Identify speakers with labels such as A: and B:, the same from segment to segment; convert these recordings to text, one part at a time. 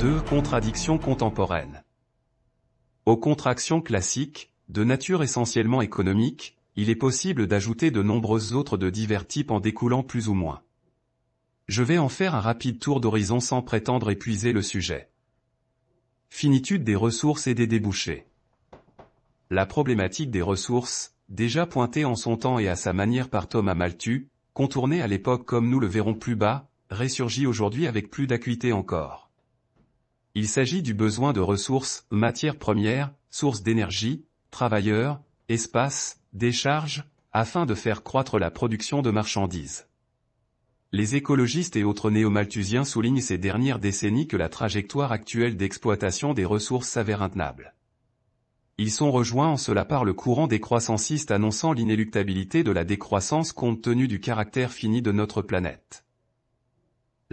A: 2. Contradictions contemporaines. Aux contractions classiques, de nature essentiellement économique, il est possible d'ajouter de nombreuses autres de divers types en découlant plus ou moins. Je vais en faire un rapide tour d'horizon sans prétendre épuiser le sujet. Finitude des ressources et des débouchés. La problématique des ressources, déjà pointée en son temps et à sa manière par Thomas Malthus, contournée à l'époque comme nous le verrons plus bas, ressurgit aujourd'hui avec plus d'acuité encore. Il s'agit du besoin de ressources, matières premières, sources d'énergie, travailleurs, espace, décharges, afin de faire croître la production de marchandises. Les écologistes et autres néo-malthusiens soulignent ces dernières décennies que la trajectoire actuelle d'exploitation des ressources s'avère intenable. Ils sont rejoints en cela par le courant décroissancistes annonçant l'inéluctabilité de la décroissance compte tenu du caractère fini de notre planète.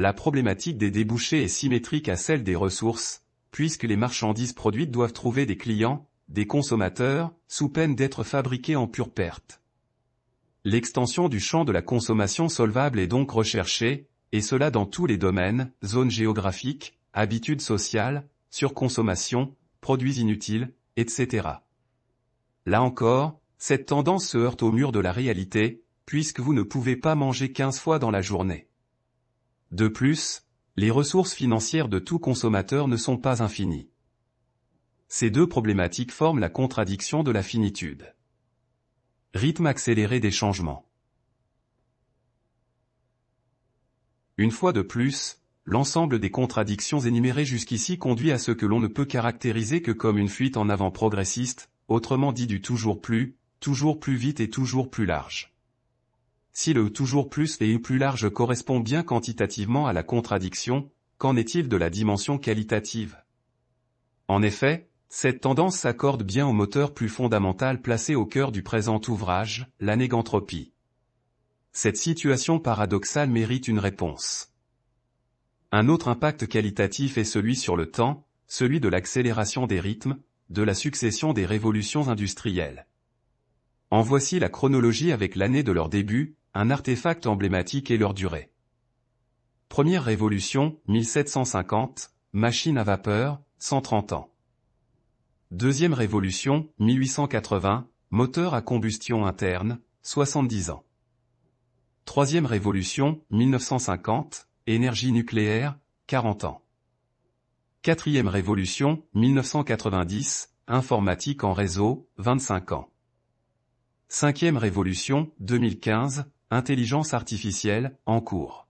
A: La problématique des débouchés est symétrique à celle des ressources, puisque les marchandises produites doivent trouver des clients, des consommateurs, sous peine d'être fabriquées en pure perte. L'extension du champ de la consommation solvable est donc recherchée, et cela dans tous les domaines, zones géographiques, habitudes sociales, surconsommation, produits inutiles, etc. Là encore, cette tendance se heurte au mur de la réalité, puisque vous ne pouvez pas manger 15 fois dans la journée. De plus, les ressources financières de tout consommateur ne sont pas infinies. Ces deux problématiques forment la contradiction de la finitude. Rythme accéléré des changements. Une fois de plus, l'ensemble des contradictions énumérées jusqu'ici conduit à ce que l'on ne peut caractériser que comme une fuite en avant progressiste, autrement dit du toujours plus vite et toujours plus large. Si le toujours plus et plus large correspond bien quantitativement à la contradiction, qu'en est-il de la dimension qualitative? En effet, cette tendance s'accorde bien au moteur plus fondamental placé au cœur du présent ouvrage, la négantropie. Cette situation paradoxale mérite une réponse. Un autre impact qualitatif est celui sur le temps, celui de l'accélération des rythmes, de la succession des révolutions industrielles. En voici la chronologie avec l'année de leur début, un artefact emblématique et leur durée. Première révolution, 1750, machine à vapeur, 130 ans. Deuxième révolution, 1880, moteur à combustion interne, 70 ans. Troisième révolution, 1950, énergie nucléaire, 40 ans. Quatrième révolution, 1990, informatique en réseau, 25 ans. Cinquième révolution, 2015, intelligence artificielle, en cours.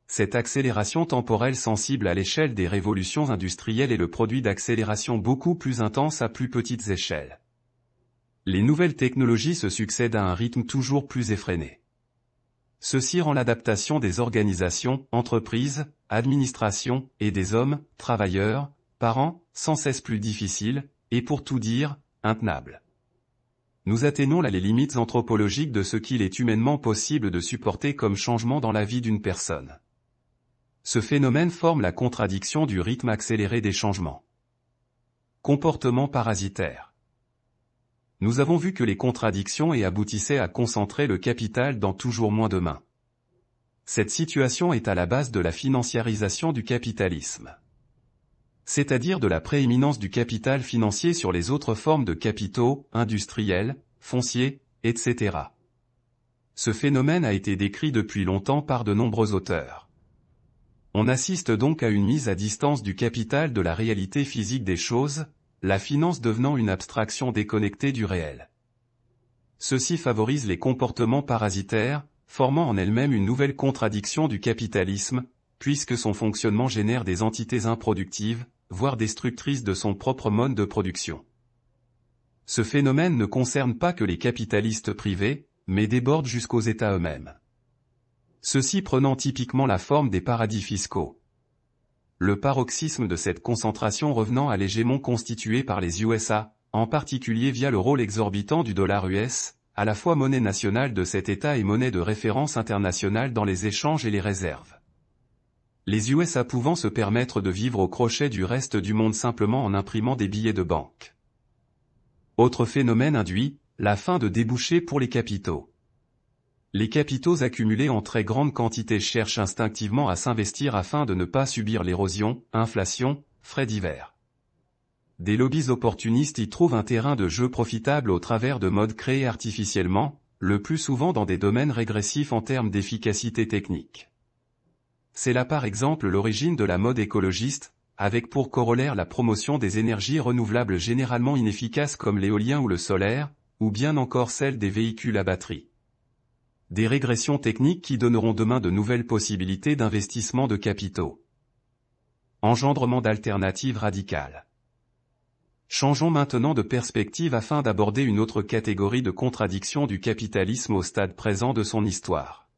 A: Cette accélération temporelle sensible à l'échelle des révolutions industrielles est le produit d'accélérations beaucoup plus intenses à plus petites échelles. Les nouvelles technologies se succèdent à un rythme toujours plus effréné. Ceci rend l'adaptation des organisations, entreprises, administrations, et des hommes, travailleurs, parents, sans cesse plus difficile, et pour tout dire, intenable. Nous atteignons là les limites anthropologiques de ce qu'il est humainement possible de supporter comme changement dans la vie d'une personne. Ce phénomène forme la contradiction du rythme accéléré des changements. Comportement parasitaire. Nous avons vu que les contradictions aboutissaient à concentrer le capital dans toujours moins de mains. Cette situation est à la base de la financiarisation du capitalisme. C'est-à-dire de la prééminence du capital financier sur les autres formes de capitaux, industriels, fonciers, etc. Ce phénomène a été décrit depuis longtemps par de nombreux auteurs. On assiste donc à une mise à distance du capital de la réalité physique des choses, la finance devenant une abstraction déconnectée du réel. Ceci favorise les comportements parasitaires, formant en elle-même une nouvelle contradiction du capitalisme, puisque son fonctionnement génère des entités improductives, voire destructrices de son propre mode de production. Ce phénomène ne concerne pas que les capitalistes privés, mais déborde jusqu'aux États eux-mêmes. Ceux-ci prenant typiquement la forme des paradis fiscaux. Le paroxysme de cette concentration revenant à l'hégémon constitué par les USA, en particulier via le rôle exorbitant du dollar US, à la fois monnaie nationale de cet État et monnaie de référence internationale dans les échanges et les réserves. Les USA pouvant se permettre de vivre au crochet du reste du monde simplement en imprimant des billets de banque. Autre phénomène induit, la fin de débouchés pour les capitaux. Les capitaux accumulés en très grande quantité cherchent instinctivement à s'investir afin de ne pas subir l'érosion, inflation, frais divers. Des lobbies opportunistes y trouvent un terrain de jeu profitable au travers de modes créés artificiellement, le plus souvent dans des domaines régressifs en termes d'efficacité technique. C'est là par exemple l'origine de la mode écologiste, avec pour corollaire la promotion des énergies renouvelables généralement inefficaces comme l'éolien ou le solaire, ou bien encore celle des véhicules à batterie. Des régressions techniques qui donneront demain de nouvelles possibilités d'investissement de capitaux. Engendrement d'alternatives radicales. Changeons maintenant de perspective afin d'aborder une autre catégorie de contradictions du capitalisme au stade présent de son histoire.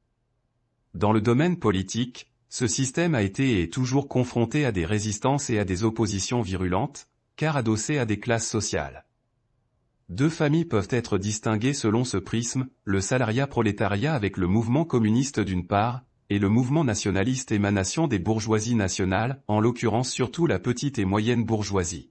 A: Dans le domaine politique, ce système a été et est toujours confronté à des résistances et à des oppositions virulentes, car adossé à des classes sociales. Deux familles peuvent être distinguées selon ce prisme, le salariat-prolétariat avec le mouvement communiste d'une part, et le mouvement nationaliste émanation des bourgeoisies nationales, en l'occurrence surtout la petite et moyenne bourgeoisie.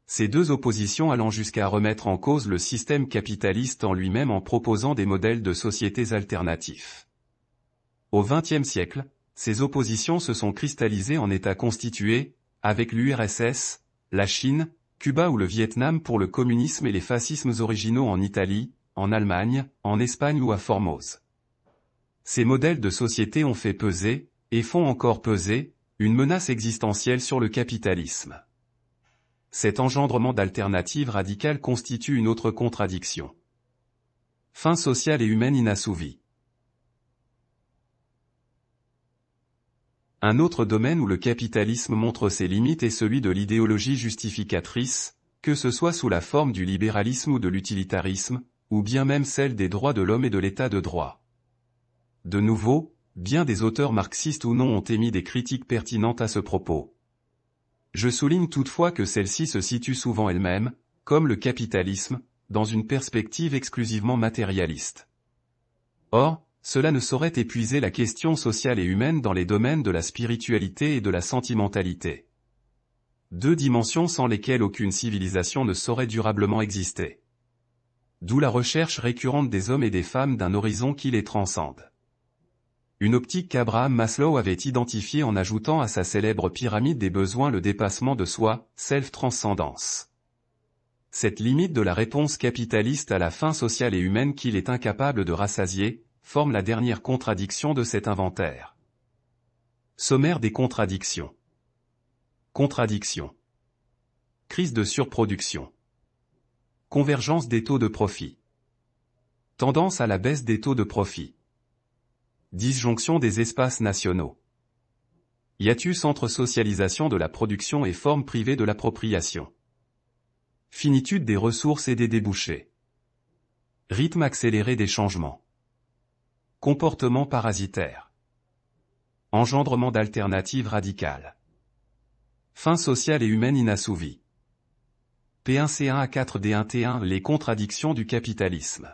A: Ces deux oppositions allant jusqu'à remettre en cause le système capitaliste en lui-même en proposant des modèles de sociétés alternatifs. Au XXe siècle, ces oppositions se sont cristallisées en États constitués, avec l'URSS, la Chine, Cuba ou le Vietnam pour le communisme et les fascismes originaux en Italie, en Allemagne, en Espagne ou à Formose. Ces modèles de société ont fait peser, et font encore peser, une menace existentielle sur le capitalisme. Cet engendrement d'alternatives radicales constitue une autre contradiction. Fin sociale et humaine inassouvie. Un autre domaine où le capitalisme montre ses limites est celui de l'idéologie justificatrice, que ce soit sous la forme du libéralisme ou de l'utilitarisme, ou bien même celle des droits de l'homme et de l'état de droit. De nouveau, bien des auteurs marxistes ou non ont émis des critiques pertinentes à ce propos. Je souligne toutefois que celles-ci se situent souvent elles-mêmes, comme le capitalisme, dans une perspective exclusivement matérialiste. Or, cela ne saurait épuiser la question sociale et humaine dans les domaines de la spiritualité et de la sentimentalité. Deux dimensions sans lesquelles aucune civilisation ne saurait durablement exister. D'où la recherche récurrente des hommes et des femmes d'un horizon qui les transcende. Une optique qu'Abraham Maslow avait identifiée en ajoutant à sa célèbre pyramide des besoins le dépassement de soi, self-transcendance. Cette limite de la réponse capitaliste à la fin sociale et humaine qu'il est incapable de rassasier, forme la dernière contradiction de cet inventaire. Sommaire des contradictions. Contradiction. Crise de surproduction. Convergence des taux de profit. Tendance à la baisse des taux de profit. Disjonction des espaces nationaux. Hiatus entre socialisation de la production et forme privée de l'appropriation. Finitude des ressources et des débouchés. Rythme accéléré des changements. Comportement parasitaire. Engendrement d'alternatives radicales. Fin sociale et humaine inassouvie. P1C1A4D1T1 Les contradictions du capitalisme.